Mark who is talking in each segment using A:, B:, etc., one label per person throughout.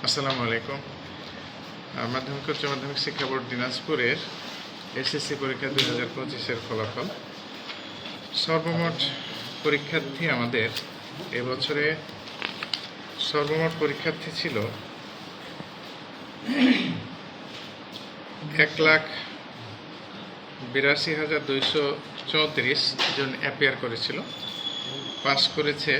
A: আসসালামু আলাইকুম। মাধ্যমিক উচ্চ মাধ্যমিক শিক্ষা বোর্ড দিনাজপুরের এসএসসি পরীক্ষা 2025-এর ফলাফল। সর্বমোট পরীক্ষার্থী আমাদের এবছরে সর্বমোট পরীক্ষার্থী ছিল 1,82,234 জন অ্যাপিয়ার করেছিল। পাস করেছে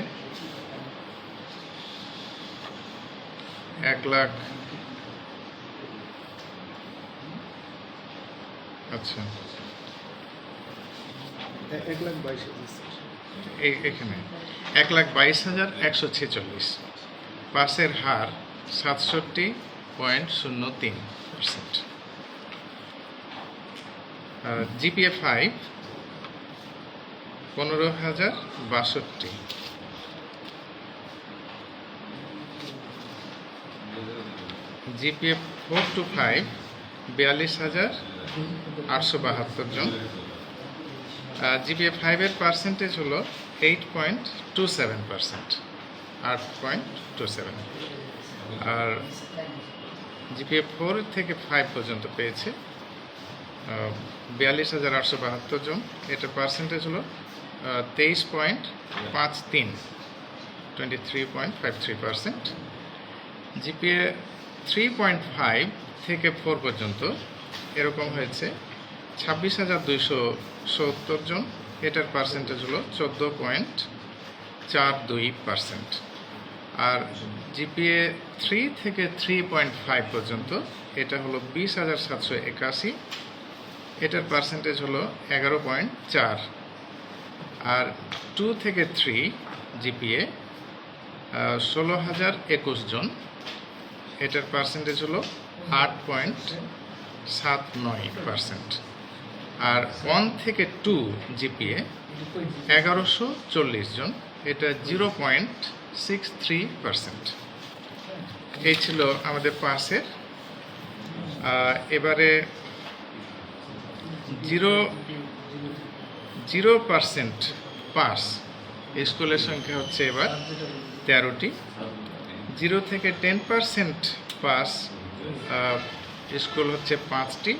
A: 1 লাখ, আচ্ছা এখানে 1,22,146। পাসের হার 67.03%। জিপিএ 5 15,062। জিপিএ 4 to 5 42,872 জন। জিপিএ 5-এর পার্সেন্টেজ হলো 8.27%, 8.27। আর জিপিএ 4 থেকে 5 পর্যন্ত পেয়েছে 42,872 জন। এটার পার্সেন্টেজ হলো 23.53, 23.53%। জিপিএ 3.5 থেকে 4 পর্যন্ত এরকম হয়েছে 26,270 জন। এটার পার্সেন্টেজ হলো 14.42%। আর জিপিএ 3 থেকে 3.5 পর্যন্ত এটা হলো 20,781। এটার পার্সেন্টেজ হলো 11.4। আর 2 থেকে 3 জিপিএ 16,021 জন। এটার পার্সেন্টেজ হলো 8.79%। আর 1 থেকে 2 জিপিএ 1,140 জন। এটা 0.63%। এই ছিল আমাদের পাসের। এবারে 0% পাস স্কুলের সংখ্যা হচ্ছে এবার 13টি। 0 থেকে 10% পাস স্কুল হচ্ছে 5টি।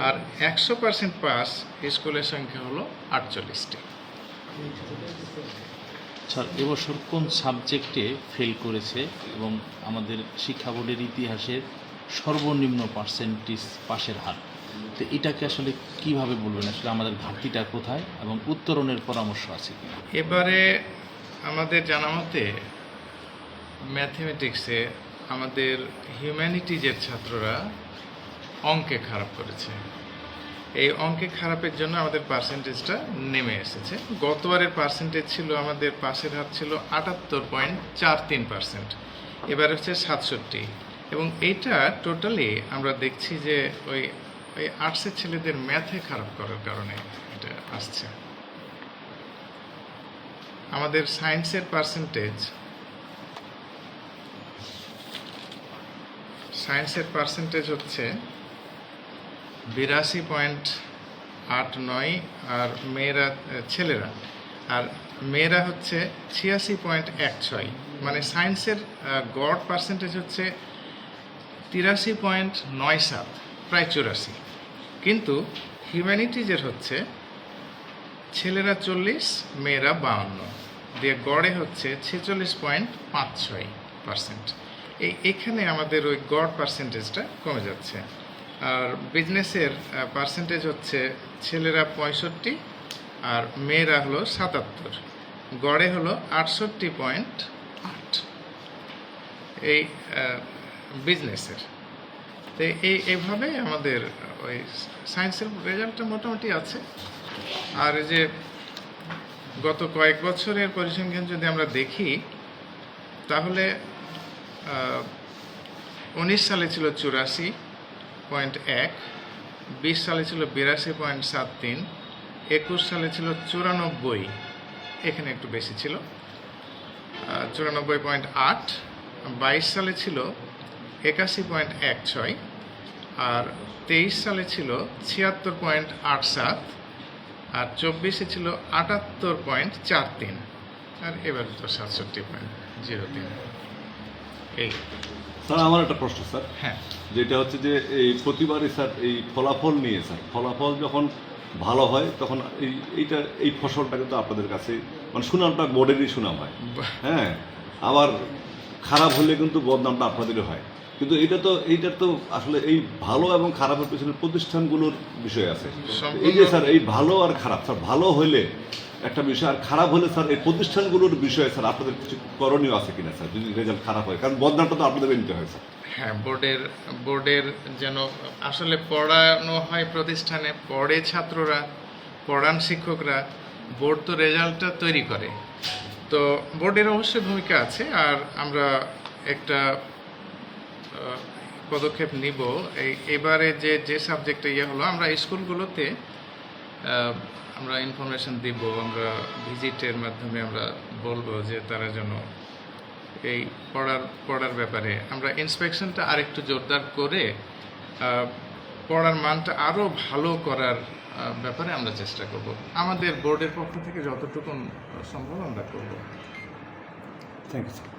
A: আর 100% পাস স্কুলের সংখ্যা হলো 48টি।
B: স্যার, এবছর কোন সাবজেক্টে ফেল করেছে এবং আমাদের শিক্ষা বোর্ডের ইতিহাসের সর্বনিম্ন পার্সেন্টেজ পাশের হার, তো এটাকে আসলে কিভাবে বলবেন? আসলে আমাদের ঘাটতিটা কোথায় এবং উত্তরণের পরামর্শ আছে কি?
A: এবারে আমাদের জানা মতে ম্যাথমেটিক্সে আমাদের হিউম্যানিটিজের ছাত্ররা অঙ্কে খারাপ করেছে। এই অঙ্কে খারাপের জন্য আমাদের পার্সেন্টেজটা নেমে এসেছে। গতবারের পার্সেন্টেজ ছিল, আমাদের পাসের হার ছিল 78.43%, এবার হচ্ছে 67। এবং এইটা টোটালি আমরা দেখছি যে ওই আর্টসের ছেলেদের ম্যাথে খারাপ করার কারণে এটা আসছে। আমাদের সায়েন্সের পার্সেন্টেজ হচ্ছে 82.89। আর মেয়েরা হচ্ছে 86.16। মানে সায়েন্সের গড় পার্সেন্টেজ হচ্ছে 83.97, প্রায় 84। কিন্তু হিউম্যানিটিজের হচ্ছে ছেলেরা 40, মেয়েরা 52 দিয়ে গড়ে হচ্ছে 46.56%। এখানে আমাদের ওই গড় পার্সেন্টেজটা কমে যাচ্ছে। আর বিজনেসের পার্সেন্টেজ হচ্ছে ছেলেরা 65 আর মেয়েরা হলো 77, গড়ে হলো 68.8 এই বিজনেসের। তো এইভাবে আমাদের ওই সায়েন্সের রেজাল্টটা মোটামুটি আছে। আর এই যে গত কয়েক বছরের পরিসংখ্যান যদি আমরা দেখি, তাহলে 19 সালে ছিল 84.1, 20 সালে ছিল 82.73, 21 সালে ছিল 94, এখানে একটু বেশি ছিল 94.8, 22 সালে ছিল 81.16, আর 23 সালে ছিল 76.87, আর 24-এ ছিল 78.43। আর এবার তো 67.03 এই।
C: স্যার আমার একটা প্রশ্ন স্যার,
A: হ্যাঁ,
C: যেটা হচ্ছে যে এই প্রতিবারই স্যার এই ফলাফল নিয়ে স্যার, ফলাফল যখন ভালো হয় তখন এই ফসলটা কিন্তু আপনাদের কাছে মানে সুনামটা বোর্ডেরই সুনাম হয়, হ্যাঁ, আবার খারাপ হলে কিন্তু বদনামটা আপনাদেরই হয়। কিন্তু এইটা তো আসলে এই ভালো এবং খারাপের পেছনে প্রতিষ্ঠানগুলোর বিষয় আছে। এই যে স্যার এই ভালো আর খারাপ, স্যার ভালো হলে একটা বিষয়, আর খারাপ হলে স্যার এই প্রতিষ্ঠানগুলোর বিষয়ে স্যার আপনাদের কিছু করণীয় আছে কিনা স্যার, যদি রেজাল্ট খারাপ হয়, কারণ বদনামটা তো আপনাদের নিতে হয় স্যার।
A: হ্যাঁ, বোর্ডের যেন আসলে পড়ানো হয় প্রতিষ্ঠানে, পড়ে ছাত্ররা, পড়ান শিক্ষকরা, বোর্ড তো রেজাল্টটা তৈরি করে। তো বোর্ডের অবশ্যই ভূমিকা আছে। আর আমরা একটা পদক্ষেপ নিব, এবারে যে সাবজেক্টে হলো, আমরা স্কুলগুলোতে আমরা ইনফরমেশন দিব, আমরা ভিজিটের মাধ্যমে আমরা বলবো যে তারা যেন এই পড়ার ব্যাপারে আমরা ইন্সপেকশনটা আরেকটু জোরদার করে পড়ার মানটা আরও ভালো করার ব্যাপারে আমরা চেষ্টা করব। আমাদের বোর্ডের পক্ষ থেকে যতটুকু সম্ভব আমরা করব।
C: Thank you sir.